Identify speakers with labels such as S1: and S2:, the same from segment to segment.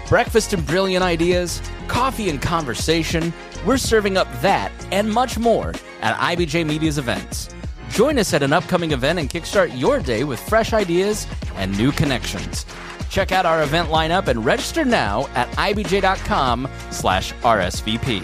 S1: Breakfast and brilliant ideas, coffee and conversation, we're serving up that and much more at IBJ Media's events. Join us at an upcoming event and kickstart your day with fresh ideas and new connections. Check out our event lineup and register now at ibj.com/RSVP.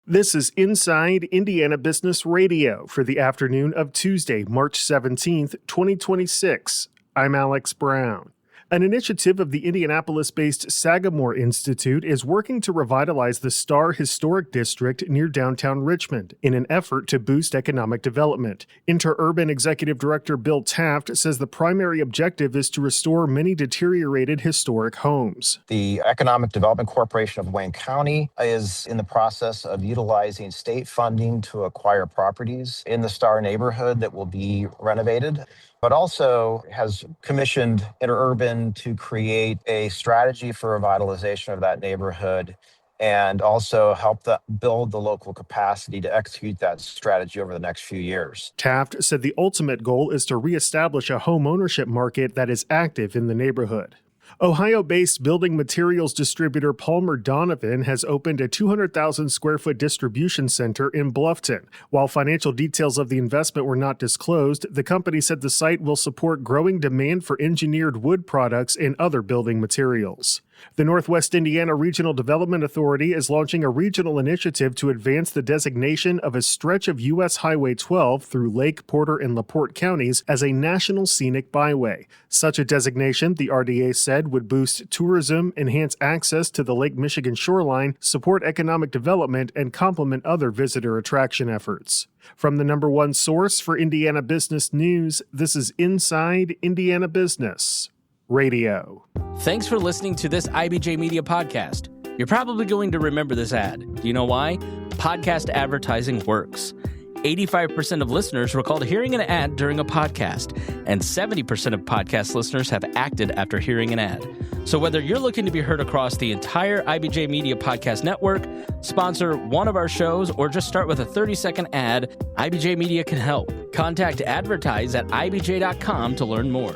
S2: This is Inside Indiana Business Radio for the afternoon of Tuesday, March 17th, 2026. I'm Alex Brown. An initiative of the Indianapolis-based Sagamore Institute is working to revitalize the Star Historic District near downtown Richmond in an effort to boost economic development. Interurban Executive Director Bill Taft says the primary objective is to restore many deteriorated historic homes.
S3: The Economic Development Corporation of Wayne County is in the process of utilizing state funding to acquire properties in the Star neighborhood that will be renovated, but also has commissioned Interurban to create a strategy for revitalization of that neighborhood and also help build the local capacity to execute that strategy over the next few years.
S2: Taft said the ultimate goal is to reestablish a home ownership market that is active in the neighborhood. Ohio-based building materials distributor Palmer Donovan has opened a 200,000 square foot distribution center in Bluffton. While financial details of the investment were not disclosed, the company said the site will support growing demand for engineered wood products and other building materials. The Northwest Indiana Regional Development Authority is launching a regional initiative to advance the designation of a stretch of U.S. Highway 12 through Lake, Porter, and LaPorte counties as a National Scenic Byway. Such a designation, the RDA said, would boost tourism, enhance access to the Lake Michigan shoreline, support economic development, and complement other visitor attraction efforts. From the number one source for Indiana business news, this is Inside Indiana Business Radio.
S1: Thanks for listening to this IBJ Media podcast. You're probably going to remember this ad. Do you know why? Podcast advertising works. 85% of listeners recalled hearing an ad during a podcast, and 70% of podcast listeners have acted after hearing an ad. So whether you're looking to be heard across the entire IBJ Media podcast network, sponsor one of our shows, or just start with a 30-second ad, IBJ Media can help. Contact advertise at ibj.com to learn more.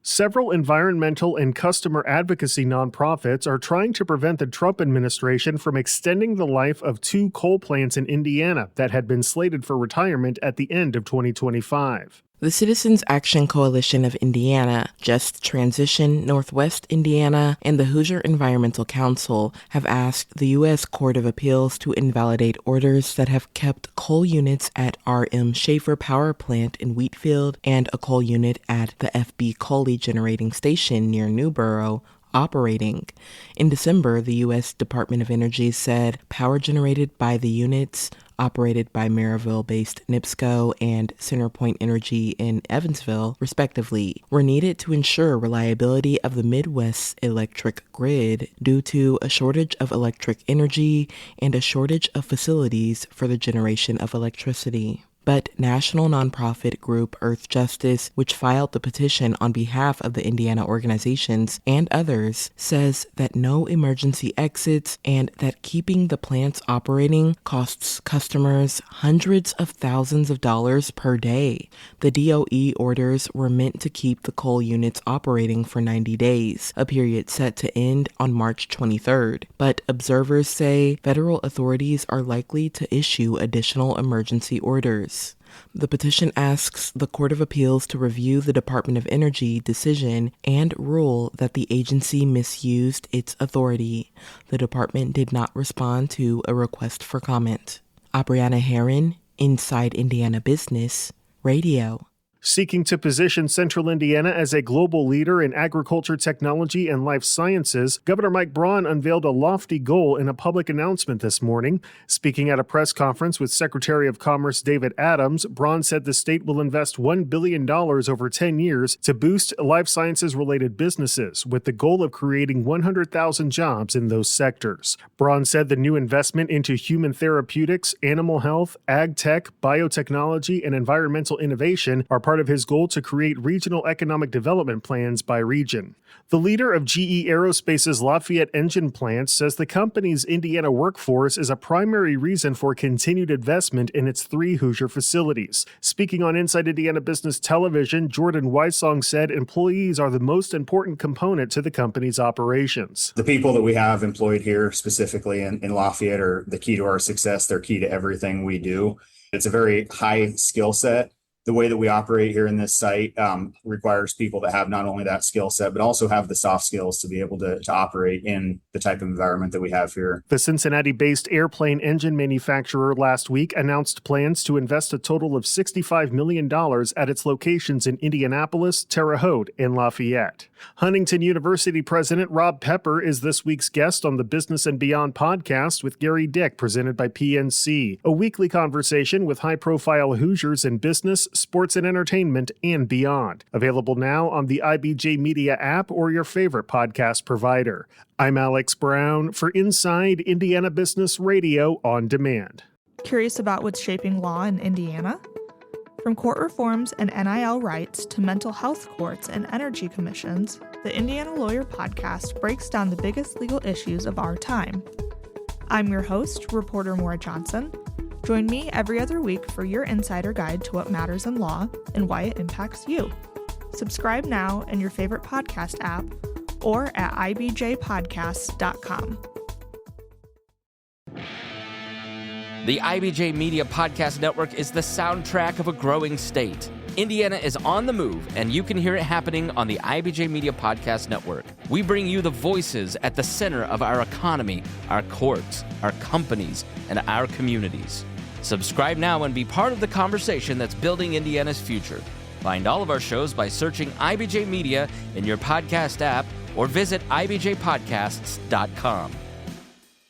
S2: Several environmental and customer advocacy nonprofits are trying to prevent the Trump administration from extending the life of two coal plants in Indiana that had been slated for retirement at the end of 2025.
S4: The Citizens Action Coalition of Indiana, Just Transition Northwest Indiana, and the Hoosier Environmental Council have asked the U.S. Court of Appeals to invalidate orders that have kept coal units at R.M. Schaefer Power Plant in Wheatfield and a coal unit at the F.B. Coley Generating Station near Newborough operating. In December, the U.S. Department of Energy said power generated by the units operated by Maryville-based NIPSCO and CenterPoint Energy in Evansville, respectively, were needed to ensure reliability of the Midwest's electric grid due to a shortage of electric energy and a shortage of facilities for the generation of electricity. But national nonprofit group Earth Justice, which filed the petition on behalf of the Indiana organizations and others, says that no emergency exits and that keeping the plants operating costs customers hundreds of thousands of dollars per day. The DOE orders were meant to keep the coal units operating for 90 days, a period set to end on March 23rd. But observers say federal authorities are likely to issue additional emergency orders. The petition asks the Court of Appeals to review the Department of Energy decision and rule that the agency misused its authority. The department did not respond to a request for comment. Abriana Herron, Inside Indiana Business Radio.
S2: Seeking to position Central Indiana as a global leader in agriculture, technology, and life sciences, Governor Mike Braun unveiled a lofty goal in a public announcement this morning. Speaking at a press conference with Secretary of Commerce David Adams, Braun said the state will invest $1 billion over 10 years to boost life sciences-related businesses, with the goal of creating 100,000 jobs in those sectors. Braun said the new investment into human therapeutics, animal health, ag tech, biotechnology, and environmental innovation are part part of his goal to create regional economic development plans by region. The leader of GE Aerospace's Lafayette engine plant says the company's Indiana workforce is a primary reason for continued investment in its 3 Hoosier facilities. Speaking on Inside Indiana Business Television, Jordan Weissong said employees are the most important component to the company's operations.
S5: The people that we have employed here, specifically in Lafayette, are the key to our success. They're key to everything we do. It's a very high skill set. The way that we operate here in this site requires people that have not only that skill set, but also have the soft skills to be able to operate in the type of environment that we have here.
S2: The Cincinnati-based airplane engine manufacturer last week announced plans to invest a total of $65 million at its locations in Indianapolis, Terre Haute, and Lafayette. Huntington University President Rob Pepper is this week's guest on the Business and Beyond podcast with Gary Dick, presented by PNC, a weekly conversation with high-profile Hoosiers in business, sports and entertainment, and beyond. Available now on the IBJ Media app or your favorite podcast provider. I'm Alex Brown for Inside Indiana Business Radio on Demand.
S6: Curious about what's shaping law in Indiana? From court reforms and NIL rights to mental health courts and energy commissions, the Indiana Lawyer Podcast breaks down the biggest legal issues of our time. I'm your host, reporter Maura Johnson. Join me every other week for your insider guide to what matters in law and why it impacts you. Subscribe now in your favorite podcast app or at ibjpodcasts.com.
S1: The IBJ Media Podcast Network is the soundtrack of a growing state. Indiana is on the move, and you can hear it happening on the IBJ Media Podcast Network. We bring you the voices at the center of our economy, our courts, our companies, and our communities. Subscribe now and be part of the conversation that's building Indiana's future. Find all of our shows by searching IBJ Media in your podcast app or visit ibjpodcasts.com.